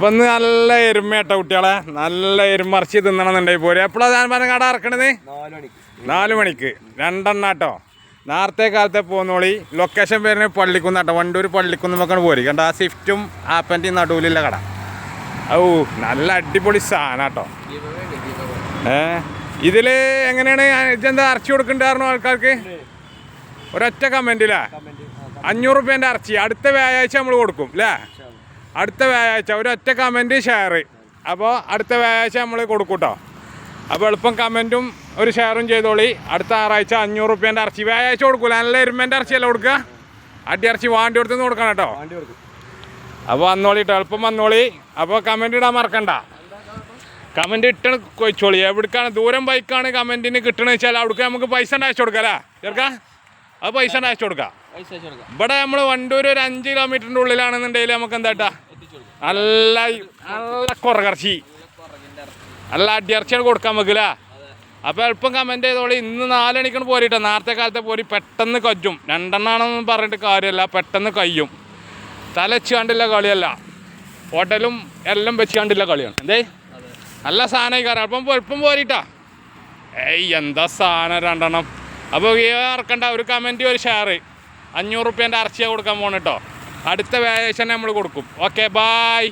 ഇപ്പൊ നല്ല എരുമേട്ട കുട്ടികളെ നല്ല എരുമറച്ചി തിന്നണമെന്നുണ്ടെങ്കിൽ പോരെ. എപ്പോഴാണ് ഞാൻ പറഞ്ഞ കട ഇറക്കണത്? 4 മണിക്ക് 2 കേട്ടോ. നേരത്തെ കാലത്തെ പോന്നോളി. ലൊക്കേഷൻ പേരിന് പള്ളിക്കുന്നാട്ടോ, വണ്ടൂർ പള്ളിക്കുന്നൊക്കെയാണ് പോരി. കണ്ട ആ സ്വിഫ്റ്റും ആപ്പൻ്റെയും നടുവിലുള്ള കട. ഔ നല്ല അടിപൊളി സാധനം കേട്ടോ. ഇതില് എങ്ങനെയാണ് ഇതെന്താ ഇറച്ചി കൊടുക്കണ്ടായിരുന്നു ആൾക്കാർക്ക്? ഒരൊറ്റ കമൻറ്റില്ലേ 500 റുപ്യേൻ്റെ ഇറച്ചി അടുത്ത വ്യാഴാഴ്ച നമ്മൾ കൊടുക്കും അല്ലേ? അടുത്ത വ്യാഴാഴ്ച ഒരൊറ്റ കമൻറ്റ് ഷെയർ. അപ്പോൾ അടുത്ത വ്യാഴാഴ്ച നമ്മൾ കൊടുക്കും കേട്ടോ. അപ്പോൾ എളുപ്പം കമൻറ്റും ഒരു ഷെയറും ചെയ്തോളി. അടുത്ത ഞായറാഴ്ച 500 റുപ്യേൻ്റെ ഇറച്ചി വ്യാഴാഴ്ച കൊടുക്കൂല. നല്ല എരുമേൻ്റെ ഇറച്ചിയല്ല കൊടുക്കുക, അടിയിറച്ചി വാണ്ടി കൊടുത്തുനിന്ന് കൊടുക്കണം കേട്ടോ. അപ്പോൾ വന്നോളി കേട്ടോ, എളുപ്പം വന്നോളി. അപ്പോൾ കമൻറ്റ് ഇടാൻ മറക്കണ്ട. കമൻറ്റ് ഇട്ടണ് കൊയ്ച്ചോളി. എവിടേക്കാണ് ദൂരം ബൈക്കാണ് കമൻറ്റിന് കിട്ടണമെന്ന് വെച്ചാൽ അവിടേക്ക് നമുക്ക് പൈസ അയച്ചു കൊടുക്കാം അല്ലേ ചേർക്കാം? അത് പൈസ അയച്ചു കൊടുക്കാം. ഇവിടെ നമ്മൾ വണ്ടൂർ ഒരു 5 കിലോമീറ്ററിൻ്റെ ഉള്ളിലാണെന്നുണ്ടെങ്കിൽ നമുക്ക് എന്താ നല്ല നല്ല കുറകർച്ചി നല്ല അടിയിറച്ചിയാണ് കൊടുക്കാൻ വെക്കില്ല. അപ്പോൾ എളുപ്പം കമൻറ്റ് ചെയ്തോളി. ഇന്ന് 4 മണിക്കാണ് പോരിട്ടോ. നേരത്തെ കാലത്തെ പോരി പെട്ടെന്ന് കജ്ജും. 2 പറഞ്ഞിട്ട് കാര്യമല്ല, പെട്ടെന്ന് കയ്യും. തലച്ച് കണ്ടില്ല കളിയല്ല, ഹോട്ടലും എല്ലാം വെച്ച് കണ്ടില്ല കളിയാണ്. എന്തേ നല്ല സാധനമായി കയറാം. എളുപ്പം പോരിട്ടാ. എന്താ സാധനം 2. അപ്പോൾ ഇറക്കണ്ട, ഒരു കമൻറ്റ് ഒരു ഷെയർ. 500 റുപ്യേൻ്റെ ഇറച്ചിയാണ് കൊടുക്കാൻ പോകണം കേട്ടോ. അടുത്ത വ്യാഴാഴ്ച നമ്മൾ കൊടുക്കും. Okay, bye.